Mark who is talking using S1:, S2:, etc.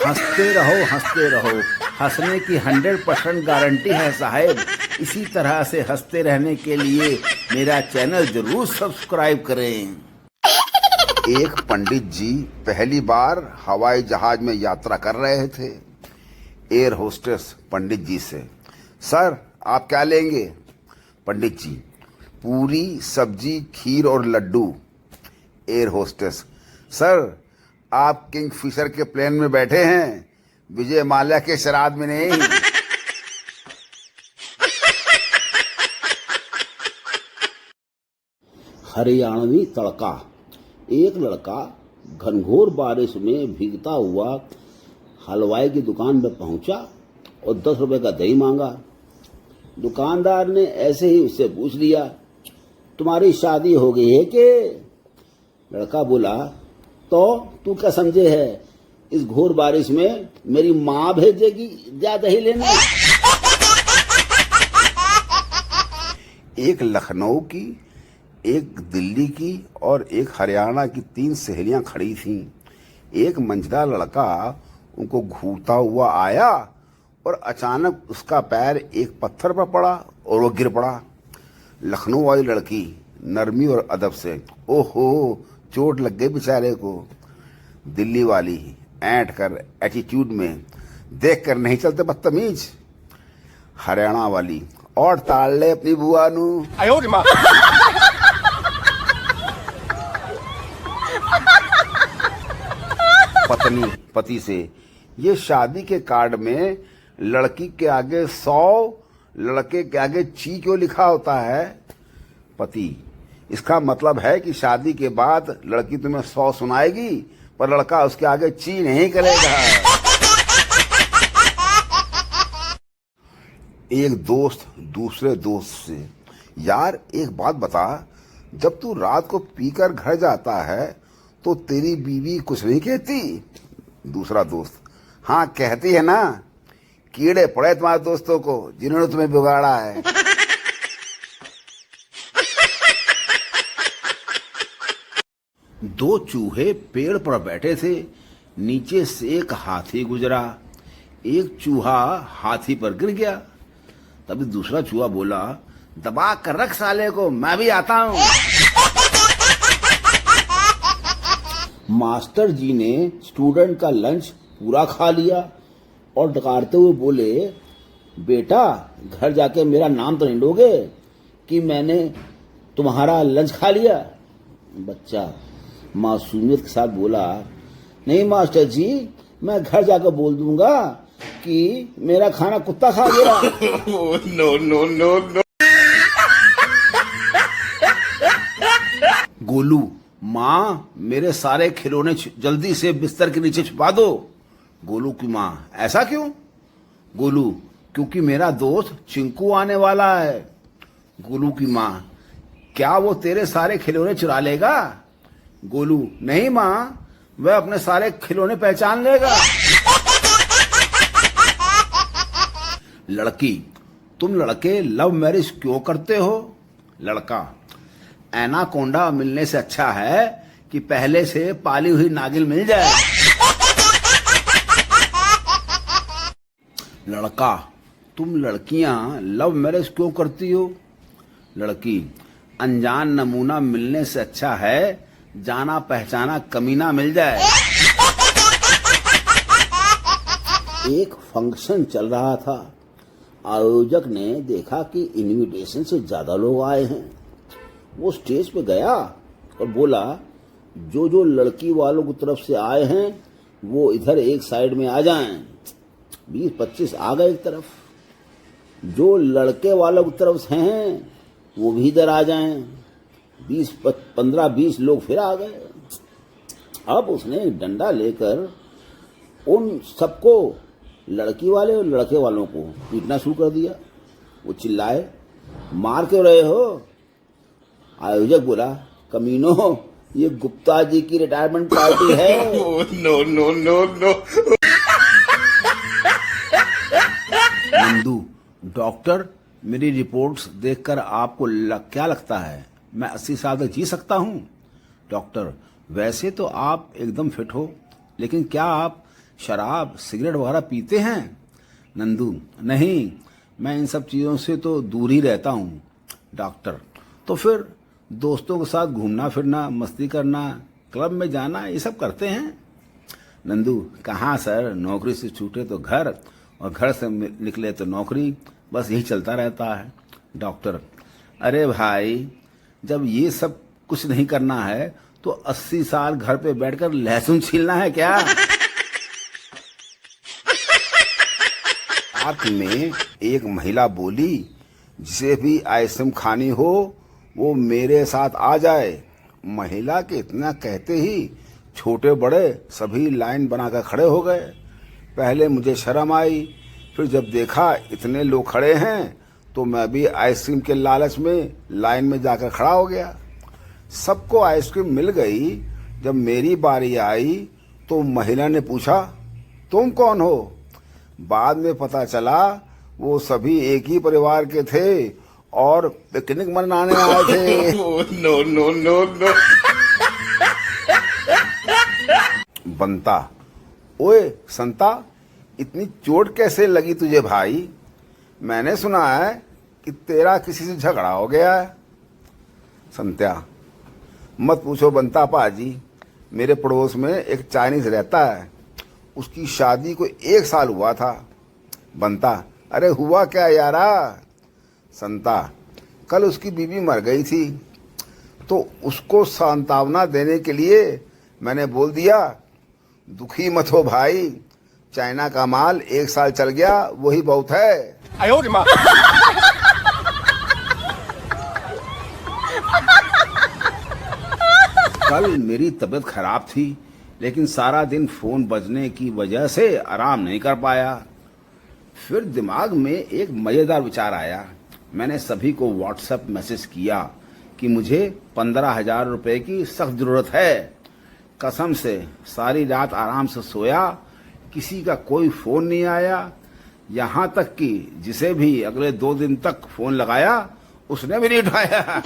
S1: हंसते रहो। हंसने की 100% गारंटी है साहब। इसी तरह से हंसते रहने के लिए मेरा चैनल जरूर सब्सक्राइब करें। एक पंडित जी पहली बार हवाई जहाज में यात्रा कर रहे थे। एयर होस्टेस पंडित जी से, सर आप क्या लेंगे? पंडित जी, पूरी, सब्जी, खीर और लड्डू। एयर होस्टेस, सर आप किंगफिशर के प्लेन में बैठे हैं, विजय माल्या के श्राद्ध में नहीं।
S2: हरियाणवी तड़का। एक लड़का घनघोर बारिश में भीगता हुआ हलवाई की दुकान पर पहुंचा और 10 रुपए का दही मांगा। दुकानदार ने ऐसे ही उससे पूछ लिया, तुम्हारी शादी हो गई है के? लड़का बोला, तो तू क्या समझे है, इस घोर बारिश में मेरी माँ भेजेगी जा दही लेने।
S1: एक लखनऊ की, एक दिल्ली की और एक हरियाणा की 3 सहेलियां खड़ी थीं। एक मंझला लड़का उनको घूरता हुआ आया और अचानक उसका पैर एक पत्थर पर पड़ा और वो गिर पड़ा। लखनऊ वाली लड़की नरमी और अदब से, ओहो चोट लग गई बेचारे को। दिल्ली वाली ऐंठ कर एटीट्यूड में, देख कर नहीं चलते बदतमीज। हरियाणा वाली, और ताड़ ले अपनी बुआ नू। पत्नी पति से, ये शादी के कार्ड में लड़की के आगे 100, लड़के के आगे ची क्यों लिखा होता है? पति, इसका मतलब है कि शादी के बाद लड़की तुम्हें 100 सुनाएगी पर लड़का उसके आगे ची नहीं करेगा। एक दोस्त दूसरे दोस्त से, यार एक बात बता, जब तू रात को पीकर घर जाता है तो तेरी बीवी कुछ नहीं कहती? दूसरा दोस्त, हाँ कहती है ना, कीड़े पड़े तुम्हारे दोस्तों को जिन्होंने तुम्हें बिगाड़ा है। दो चूहे पेड़ पर बैठे थे, नीचे से एक हाथी गुजरा। एक चूहा हाथी पर गिर गया। तभी दूसरा चूहा बोला, दबा कर रख साले को, मैं भी आता हूं।
S2: मास्टर जी ने स्टूडेंट का लंच पूरा खा लिया और डकारते हुए बोले, बेटा घर जाके मेरा नाम तो नहीं लोगे कि मैंने तुम्हारा लंच खा लिया? बच्चा मासूमियत के साथ बोला, नहीं मास्टर जी, मैं घर जाकर बोल दूंगा कि मेरा खाना कुत्ता खा गया।
S3: No no no no.
S1: Golu, माँ मेरे सारे खिलौने जल्दी से बिस्तर के नीचे छुपा दो। गोलू की माँ, ऐसा क्यों? गोलू, क्योंकि मेरा दोस्त चिंकू आने वाला है। गोलू की माँ, क्या वो तेरे सारे खिलौने चुरा लेगा? गोलू, नहीं माँ, वह अपने सारे खिलौने पहचान लेगा। लड़की, तुम लड़के लव मैरिज क्यों करते हो? लड़का, एनाकोंडा मिलने से अच्छा है कि पहले से पाली हुई नागिन मिल जाए। लड़का, तुम लड़कियां लव मैरिज क्यों करती हो? लड़की, अनजान नमूना मिलने से अच्छा है जाना पहचाना कमीना मिल जाए।
S2: एक फंक्शन चल रहा था। आयोजक ने देखा कि इनविटेशन से ज्यादा लोग आए हैं। वो स्टेज पे गया और बोला, जो जो लड़की वालों की तरफ से आए हैं वो इधर एक साइड में आ जाएं। 20-25 आ गए एक तरफ। जो लड़के वालों की तरफ से हैं वो भी इधर आ जाएं। 15-20 लोग फिर आ गए। अब उसने डंडा लेकर उन सबको, लड़की वाले और लड़के वालों को पीटना शुरू कर दिया। वो चिल्लाए, मार क्यों रहे हो? आयोजक बोला, कमीनो, ये गुप्ता जी की रिटायरमेंट पार्टी है।
S3: No no no no.
S1: Nandu, doctor मेरी रिपोर्ट्स देखकर आपको क्या लगता है, मैं 80 साल तक जी सकता हूँ? डॉक्टर, वैसे तो आप एकदम फिट हो, लेकिन क्या आप
S2: शराब सिगरेट वगैरह पीते हैं? नंदू, नहीं, मैं इन सब चीज़ों से तो दूर ही रहता हूँ। डॉक्टर, तो फिर दोस्तों के साथ घूमना फिरना, मस्ती करना, क्लब में जाना, ये सब करते हैं? नंदू, कहाँ सर, नौकरी से छूटे तो घर, और घर से निकले तो नौकरी, बस यही चलता रहता है। डॉक्टर, अरे भाई, जब ये सब कुछ नहीं करना है तो 80 साल घर पे बैठकर लहसुन छीलना है क्या? रात में एक महिला बोली, जिसे भी आइसक्रीम खानी हो वो मेरे साथ आ जाए। महिला के इतना कहते ही छोटे बड़े सभी लाइन बनाकर खड़े हो गए। पहले मुझे शर्म आई, फिर जब देखा इतने लोग खड़े हैं तो मैं भी आइसक्रीम के लालच में लाइन में जाकर खड़ा हो गया। सबको आइसक्रीम मिल गई। जब मेरी बारी आई तो महिला ने पूछा, तुम कौन हो? बाद में पता चला वो सभी एक ही परिवार के थे और पिकनिक मनाने आए थे।
S3: no, no, no, no.
S2: बनता, ओए संता, इतनी चोट कैसे लगी तुझे भाई? मैंने सुना है कि तेरा किसी से झगड़ा हो गया है। संत्या, मत पूछो बनता पाजी, मेरे पड़ोस में एक चाइनीज रहता है, उसकी शादी को 1 साल हुआ था। बनता, अरे हुआ क्या यारा? संता, कल उसकी बीवी मर गई थी तो उसको सांत्वना देने के लिए मैंने बोल दिया, दुखी मत हो भाई, चाइना का माल 1 साल चल गया वही बहुत है। कल मेरी तबीयत खराब थी, लेकिन सारा दिन फोन बजने की वजह से आराम नहीं कर पाया। फिर दिमाग में एक मजेदार विचार आया। मैंने सभी को व्हाट्सएप मैसेज किया कि मुझे 15,000 रुपए की सख्त जरूरत है। कसम से सारी रात आराम से सोया, किसी का कोई फोन नहीं आया। यहाँ तक कि जिसे भी अगले 2 दिन तक फोन लगाया उसने भी नहीं उठाया।